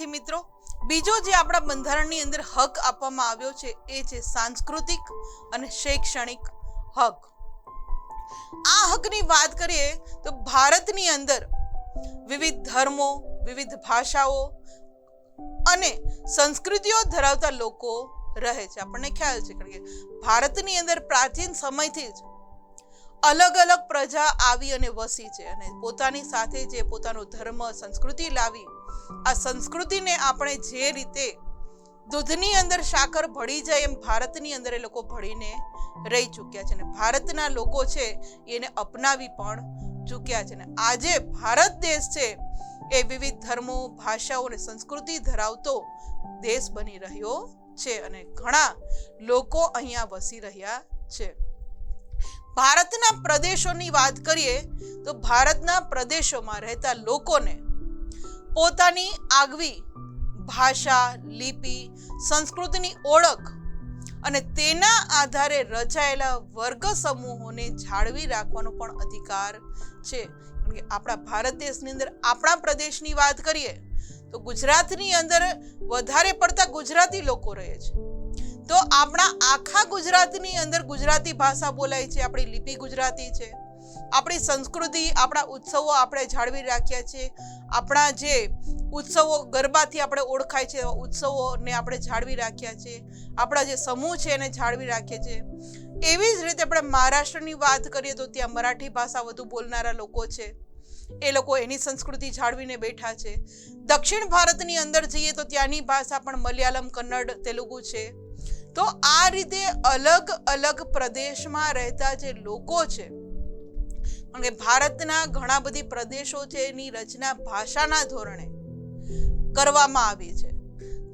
વિદ્યાર્થી મિત્રો, બીજો જે આપણા બંધારણની અંદર હક આપવામાં આવ્યો છે એ છે સાંસ્કૃતિક અને શૈક્ષણિક હક. આ હકની વાત કરીએ તો ભારતની અંદર વિવિધ ધર્મો, વિવિધ ભાષાઓ અને સંસ્કૃતિઓ ધરાવતા લોકો રહે છે. આપણને ખ્યાલ છે કે ભારતની અંદર પ્રાચીન સમયથી જ અલગ અલગ પ્રજા આવી અને વસી છે અને પોતાની સાથે જે પોતાનો ધર્મ, સંસ્કૃતિ લાવી, આ સંસ્કૃતિને આપણે જે રીતે દૂધની અંદર સાકર ભળી જાય એમ ભારતની અંદર એ લોકો ભળીને રહી ચૂક્યા છે અને ભારતના લોકો છે એને અપનાવી પણ ચૂક્યા છે. અને આજે ભારત દેશ છે એ વિવિધ ધર્મો, ભાષાઓ અને સંસ્કૃતિ ધરાવતો દેશ બની રહ્યો છે અને ઘણા લોકો અહીંયા વસી રહ્યા છે. ભારતના પ્રદેશોની વાત કરીએ તો ભારતના પ્રદેશોમાં રહેતા લોકોને પોતાની આગવી ભાષા, લિપિ, સંસ્કૃતિની ઓળખ અને તેના આધારે રચાયેલા વર્ગ સમૂહોને જાળવી રાખવાનો પણ અધિકાર છે. આપણા ભારત દેશની અંદર આપણા પ્રદેશની વાત કરીએ તો ગુજરાતની અંદર વધારે પડતા ગુજરાતી લોકો રહે છે. તો આપણા આખા ગુજરાતની અંદર ગુજરાતી ભાષા બોલાય છે, આપણી લિપિ ગુજરાતી છે, આપણી સંસ્કૃતિ, આપણા ઉત્સવો આપણે જાળવી રાખ્યા છે, આપણા જે ઉત્સવો ગરબાથી આપણે ઓળખાય છે ઉત્સવોને આપણે જાળવી રાખ્યા છે, આપણા જે સમૂહ છે એને જાળવી રાખીએ છીએ. એવી જ રીતે આપણે મહારાષ્ટ્રની વાત કરીએ તો ત્યાં મરાઠી ભાષા વધુ બોલનારા લોકો છે, એ લોકો એની સંસ્કૃતિ જાળવીને બેઠા છે. દક્ષિણ ભારતની અંદર જઈએ તો ત્યાંની ભાષા પણ મલયાલમ, કન્નડ, તેલુગુ છે. તો આ રીતે અલગ અલગ પ્રદેશમાં રહેતા જે લોકો છે, અને ભારતના ઘણા બધી પ્રદેશો છે એની રચના ભાષાના ધોરણે કરવામાં આવી છે.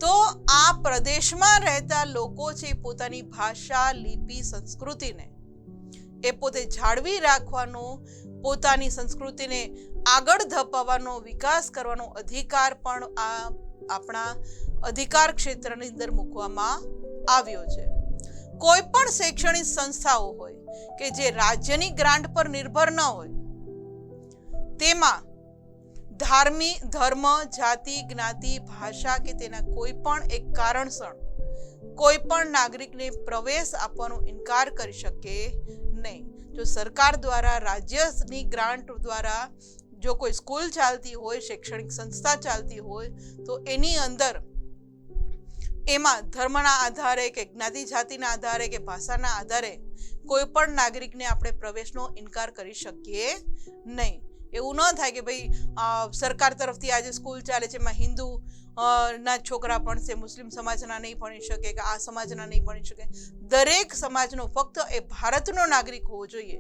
તો આ પ્રદેશમાં રહેતા લોકો છે પોતાની ભાષા, લિપિ, સંસ્કૃતિને એ પોતે જાળવી રાખવાનો, પોતાની સંસ્કૃતિને આગળ ધપાવવાનો, વિકાસ કરવાનો અધિકાર પણ આ આપણા અધિકાર ક્ષેત્રની અંદર મૂકવામાં આવ્યો છે. કોઈ પણ શૈક્ષણિક સંસ્થાઓ હોય કે જે રાજ્યની ગ્રાન્ટ પર નિર્ભર ન હોય, તેમાં ધર્મ, જાતિ, જ્ઞાતિ, ભાષા કે તેના કોઈ પણ એક કારણસર કોઈ પણ નાગરિકને પ્રવેશ આપવાનો ઇનકાર કરી શકે નહીં. જો સરકાર દ્વારા, રાજ્યની ગ્રાન્ટ દ્વારા જો કોઈ સ્કૂલ ચાલતી હોય, શૈક્ષણિક સંસ્થા ચાલતી હોય તો એની અંદર એમાં ધર્મના આધારે કે જ્ઞાતિ જાતિના આધારે કે ભાષાના આધારે કોઈ પણ નાગરિકને આપણે પ્રવેશનો ઇનકાર કરી શકીએ નહીં. એવું ન થાય કે ભાઈ સરકાર તરફથી આજે સ્કૂલ ચાલે છે એમાં હિન્દુ ના છોકરા ભણશે, મુસ્લિમ સમાજના નહીં ભણી શકે કે આ સમાજના નહીં ભણી શકે. દરેક સમાજનો ફક્ત એ ભારતનો નાગરિક હોવો જોઈએ,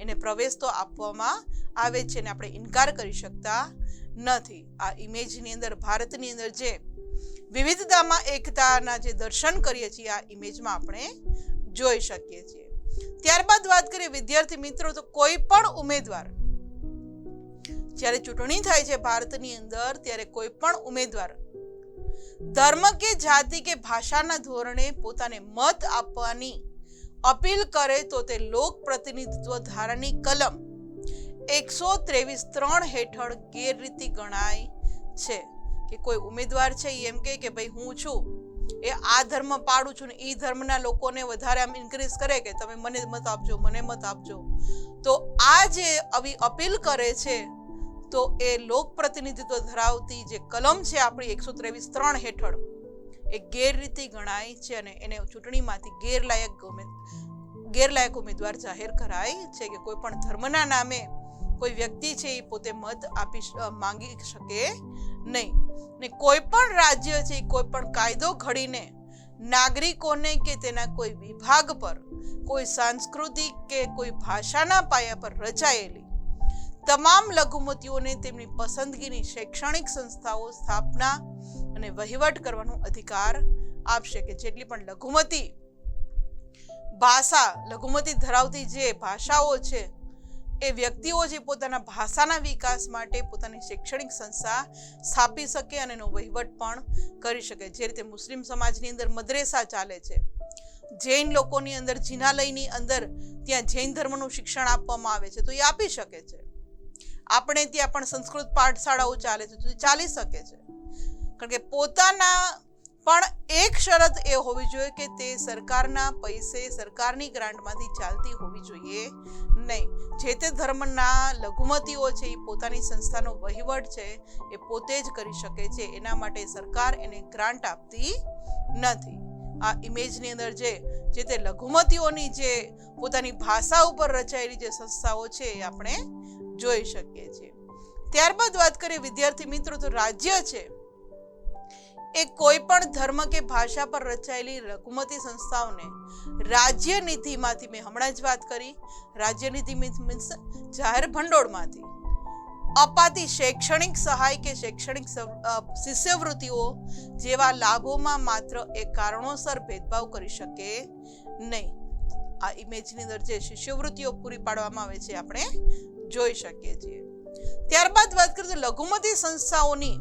એને પ્રવેશ તો આપવામાં આવે છે ને આપણે ઇનકાર કરી શકતા નથી. આ ઇમેજની અંદર ભારતની અંદર જે વિવિધતામાં એકતાના જે દર્શન કરીએ છીએ આ ઇમેજમાં આપણે જોઈ શકીએ છીએ. ત્યારબાદ વાત કરીએ વિદ્યાર્થી મિત્રો તો કોઈ પણ ઉમેદવાર જ્યારે ચૂંટણી થાય છે ભારતની અંદર, ત્યારે કોઈ પણ ઉમેદવાર ધર્મ કે જાતિ કે ભાષાના ધોરણે પોતાને મત આપવાની અપીલ કરે તો તે લોક પ્રતિનિધિત્વ ધારાની કલમ 123(3) હેઠળ ગેરરીતિ ગણાય છે. કે કોઈ ઉમેદવાર છે એમ કે ભાઈ હું છું એ આ ધર્મ પાડું છું ને એ ધર્મના લોકોને વધારે આમ ઇન્ક્રીઝ કરે કે તમે મને મત આપજો, મને મત આપજો, તો આ જે આવી અપીલ કરે છે તો એ લોક પ્રતિનિધિત્વ ધરાવતી જે કલમ છે આપણી 123(3) હેઠળ એ ગેરરીતિ ગણાય છે અને એને ચૂંટણીમાંથી ગેરલાયક ઉમેદવાર જાહેર કરાય છે. કે કોઈ પણ ધર્મના નામે કોઈ વ્યક્તિ છે એ પોતે મત માંગી શકે નહીં. ને કોઈ પણ રાજ્ય છે કોઈ પણ કાયદો ઘડીને નાગરિકોને કે તેના કોઈ વિભાગ પર, કોઈ સાંસ્કૃતિક કે કોઈ ભાષાના પાયા પર રચાયેલી તમામ લઘુમતીઓને તેમની પસંદગીની શૈક્ષણિક સંસ્થાઓ સ્થાપના અને વહીવટ કરવાનો અધિકાર આપશે. કે જેટલી પણ લઘુમતી ધરાવતી જે ભાષાઓ છે એ વ્યક્તિઓ જે પોતાના ભાષાના વિકાસ માટે પોતાની શૈક્ષણિક સંસ્થા સ્થાપી શકે અને એનો વહીવટ પણ કરી શકે. જે રીતે મુસ્લિમ સમાજની અંદર મદ્રેસા ચાલે છે, જૈન લોકોની અંદર જિનાલયની અંદર ત્યાં જૈન ધર્મનું શિક્ષણ આપવામાં આવે છે તો એ આપી શકે છે. આપણે ત્યાં પણ સંસ્કૃત પાઠશાળાઓ ચાલે છે તો ચાલી શકે છે. કારણ કે પોતાના પણ એક શરત એ હોવી જોઈએ કે તે સરકારના પૈસે સરકારની ગ્રાન્ટમાંથી ચાલતી હોવી જોઈએ નહીં. જે તે ધર્મના લઘુમતીઓ છે એ પોતાની સંસ્થાનો વહીવટ છે એ પોતે જ કરી શકે છે, એના માટે સરકાર એને ગ્રાન્ટ આપતી નથી. આ ઇમેજની અંદર જે તે લઘુમતીઓની જે પોતાની ભાષા ઉપર રચાયેલી જે સંસ્થાઓ છે એ આપણે જોઈ શકીએ છીએ. ત્યારબાદ વાત કરીએ વિદ્યાર્થી મિત્રો, તો રાજ્ય છે એ કોઈ પણ ધર્મ કે ભાષા પર રચાયેલી લઘુમતી સંસ્થાઓને રાજ્ય નીતિમાંથી, મેં હમણાં જ વાત કરી, રાજ્ય નીતિ મીન્સ જાહેર ભંડોળમાંથી અપાતી શૈક્ષણિક સહાય કે શૈક્ષણિક શિષ્યવૃત્તિઓ જેવા લાભોમાં માત્ર એ કારણોસર ભેદભાવ કરી શકે નહીં. આ ઇમેજની અંદર જે શિષ્યવૃત્તિઓ પૂરી પાડવામાં આવે છે આપણે જોઈ શકીએ છીએ. ત્યારબાદ વાત કરીએ તો લઘુમતી સંસ્થાઓની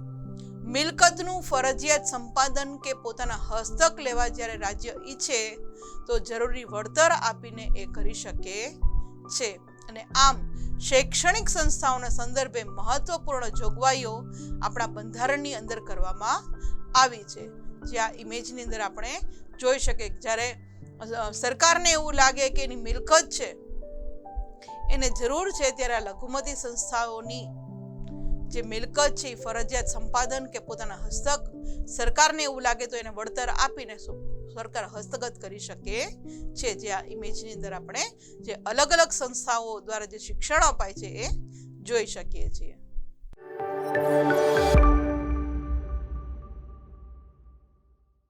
મિલકતનું ફરજિયાત સંપાદન કે પોતાના હસ્તક લેવા જ્યારે રાજ્ય ઈચ્છે તો જરૂરી વળતર આપીને એ કરી શકે છે. અને આમ શૈક્ષણિક સંસ્થાઓના સંદર્ભે મહત્વપૂર્ણ જોગવાઈઓ આપણા બંધારણની અંદર કરવામાં આવી છે. જે આ ઇમેજની અંદર આપણે જોઈ શકીએ, જ્યારે સરકારને એવું લાગે કે એની મિલકત છે એને જરૂર છે, ત્યારે આ લઘુમતી સંસ્થાઓની જે મિલકત છે એ ફરજિયાત સંપાદન કે પોતાના હસ્તક, સરકારને એવું લાગે તો એને વળતર આપીને સરકાર હસ્તગત કરી શકે છે. જે આ ઇમેજની અંદર આપણે જે અલગ અલગ સંસ્થાઓ દ્વારા જે શિક્ષણ અપાય છે એ જોઈ શકીએ છીએ.